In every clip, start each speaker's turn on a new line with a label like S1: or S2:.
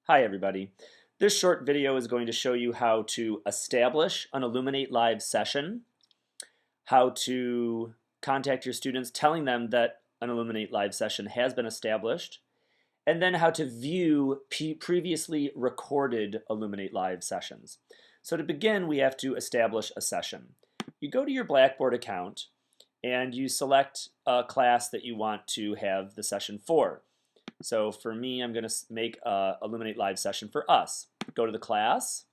S1: Hi everybody. This short video is going to show you how to establish an Eluminate Live session, how to contact your students telling them that an Eluminate Live session has been established, and then how to view previously recorded Eluminate Live sessions. So to begin, we have to establish a session. You go to your Blackboard account and you select a class that you want to have the session for. So for me, I'm going to make a Eluminate Live session for us. Go to the class,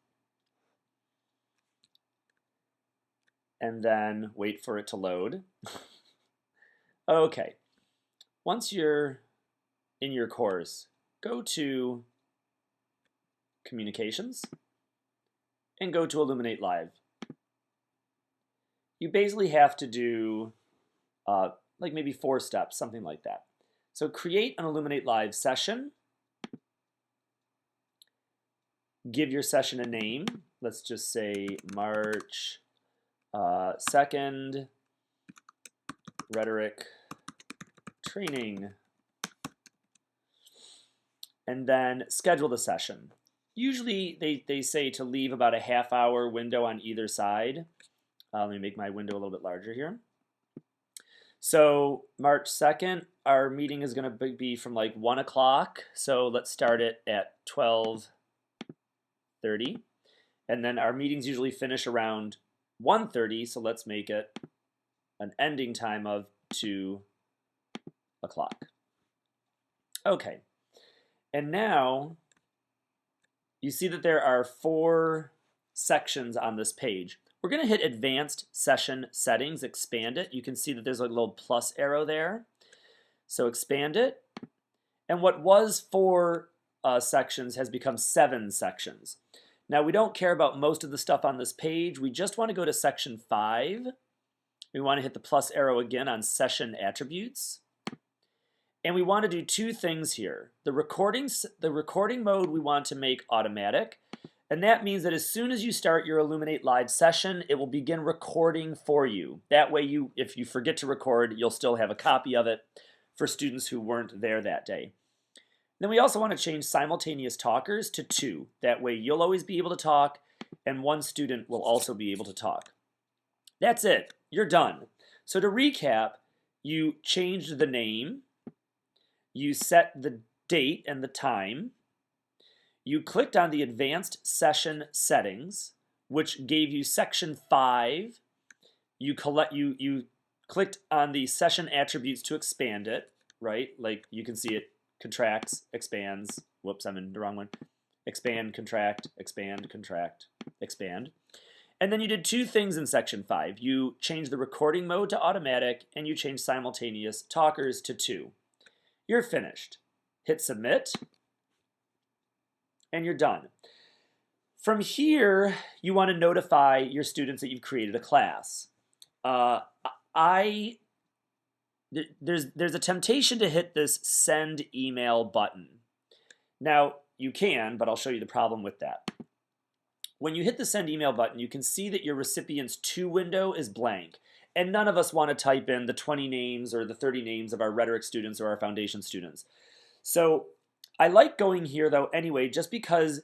S1: and then wait for it to load. Okay, once you're in your course, go to Communications and go to Eluminate Live. You basically have to do like maybe 4 steps, something like that. So create an Eluminate Live session. Give your session a name. Let's just say March 2nd, Rhetoric Training. And then schedule the session. Usually they say to leave about a half-hour window on either side. Let me make my window a little bit larger here. So March 2nd, our meeting is going to be from like 1 o'clock. So let's start it at 12:30. And then our meetings usually finish around 1:30. So let's make it an ending time of 2 o'clock. Okay. And now you see that there are 4 sections on this page. We're going to hit Advanced Session Settings, expand it. You can see that there's a little plus arrow there. So expand it. And what was 4 sections has become 7 sections. Now we don't care about most of the stuff on this page. We just want to go to Section 5. We want to hit the plus arrow again on Session Attributes. And we want to do 2 things here. The recording mode we want to make automatic. And that means that as soon as you start your Eluminate Live session, it will begin recording for you. That way, if you forget to record, you'll still have a copy of it for students who weren't there that day. Then we also want to change simultaneous talkers to 2. That way, you'll always be able to talk, and 1 student will also be able to talk. That's it. You're done. So to recap, you changed the name, you set the date and the time, you clicked on the Advanced Session Settings, which gave you Section 5. You clicked on the Session Attributes to expand it, right? Like you can see it contracts, expands. Whoops, I'm in the wrong one. Expand, contract, expand, contract, expand. And then you did 2 things in Section 5. You changed the recording mode to automatic, and you changed simultaneous talkers to 2. You're finished. Hit Submit. And you're done. From here, you want to notify your students that you've created a class. There's a temptation to hit this Send Email button. Now, you can, but I'll show you the problem with that. When you hit the Send Email button, you can see that your Recipients To window is blank. And none of us want to type in the 20 names or the 30 names of our rhetoric students or our foundation students. So I like going here though anyway, just because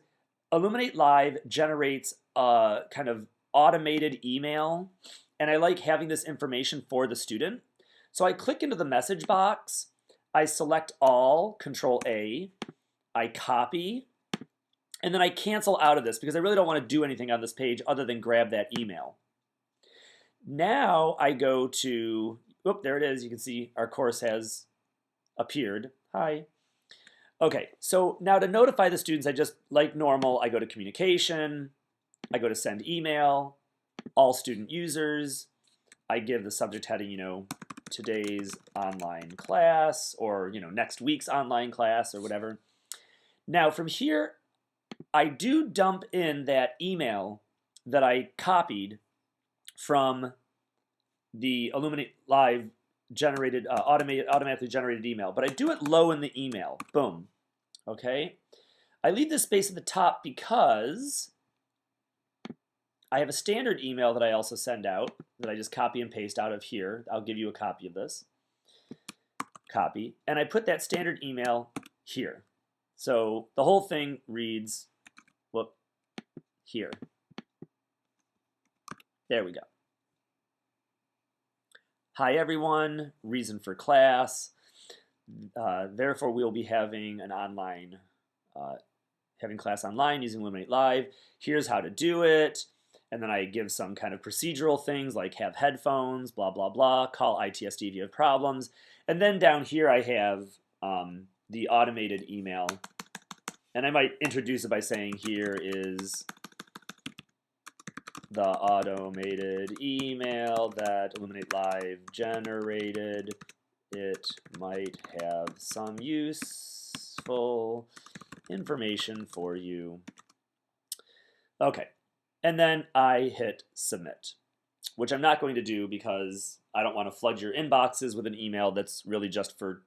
S1: Eluminate Live generates a kind of automated email, and I like having this information for the student. So I click into the message box, I select all, Control A, I copy, and then I cancel out of this because I really don't want to do anything on this page other than grab that email. Now I go to, oop, there it is. You can see our course has appeared. Hi. Okay, so now to notify the students, I just, like normal, I go to Communication, I go to Send Email, All Student Users, I give the subject heading, today's online class, or, next week's online class, or whatever. Now from here, I do dump in that email that I copied from the Eluminate Live generated, automatically generated email, but I do it low in the email. Boom. Okay. I leave this space at the top because I have a standard email that I also send out that I just copy and paste out of here. I'll give you a copy of this. Copy. And I put that standard email here. So the whole thing reads, whoop, here. There we go. Hi everyone, reason for class. Therefore, we'll be having an online, having class online using Eluminate Live. Here's how to do it. And then I give some kind of procedural things like have headphones, blah, blah, blah, call ITSD if you have problems. And then down here I have the automated email. And I might introduce it by saying here is the automated email that Eluminate Live generated. It might have some useful information for you. Okay, and then I hit submit, which I'm not going to do because I don't want to flood your inboxes with an email that's really just for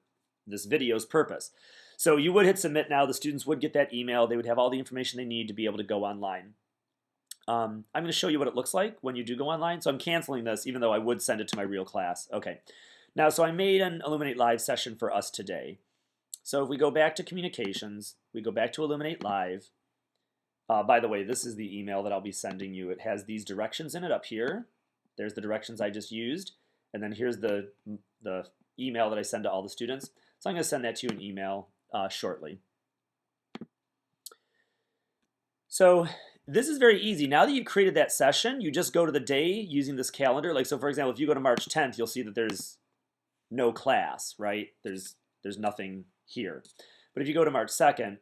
S1: this video's purpose. So you would hit submit now. The students would get that email. They would have all the information they need to be able to go online. I'm going to show you what it looks like when you do go online. So I'm canceling this, even though I would send it to my real class. Okay. Now, so I made an Eluminate Live session for us today. So if we go back to communications, we go back to Eluminate Live. By the way, this is the email that I'll be sending you. It has these directions in it up here. There's the directions I just used. And then here's the email that I send to all the students. So I'm going to send that to you in email shortly. So this is very easy. Now that you've created that session, you just go to the day using this calendar. Like, so for example, if you go to March 10th, you'll see that there's no class, right? There's nothing here. But if you go to March 2nd,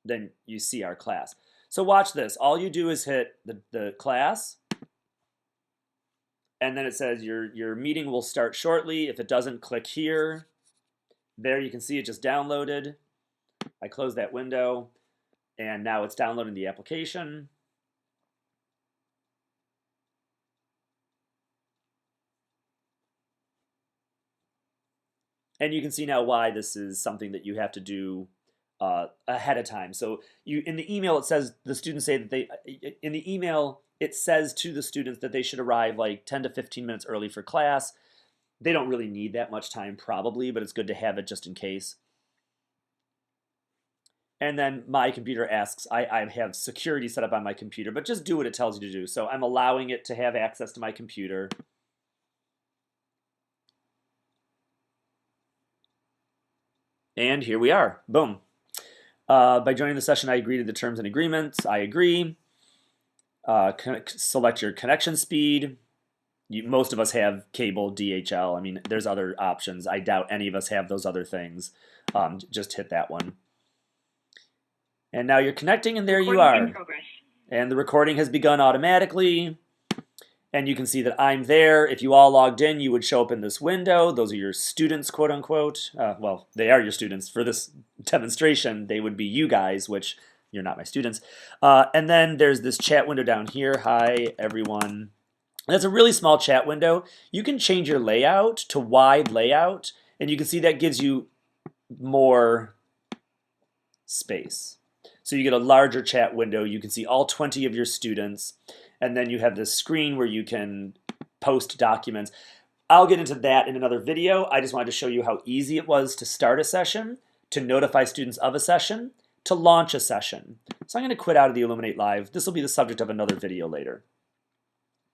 S1: then you see our class. So watch this. All you do is hit the class, and then it says your meeting will start shortly. If it doesn't, click here. There you can see it just downloaded. I close that window. And now it's downloading the application. And you can see now why this is something that you have to do ahead of time. So in the email, it says the students say that in the email, it says to the students that they should arrive like 10 to 15 minutes early for class. They don't really need that much time probably, but it's good to have it just in case. And then my computer asks, I have security set up on my computer, but just do what it tells you to do. So I'm allowing it to have access to my computer. And here we are, boom. By joining the session, I agree to the terms and agreements. I agree. Select your connection speed. Most of us have cable, DHL. I mean, there's other options. I doubt any of us have those other things. Just hit that one. And now you're connecting, and there you are. And the recording has begun automatically. And you can see that I'm there. If you all logged in, you would show up in this window. Those are your students, quote unquote. Well, they are your students. For this demonstration, they would be you guys, which you're not my students. And then there's this chat window down here. Hi, everyone. That's a really small chat window. You can change your layout to wide layout. And you can see that gives you more space. So you get a larger chat window. You can see all 20 of your students. And then you have this screen where you can post documents. I'll get into that in another video. I just wanted to show you how easy it was to start a session, to notify students of a session, to launch a session. So I'm going to quit out of the Eluminate Live. This will be the subject of another video later.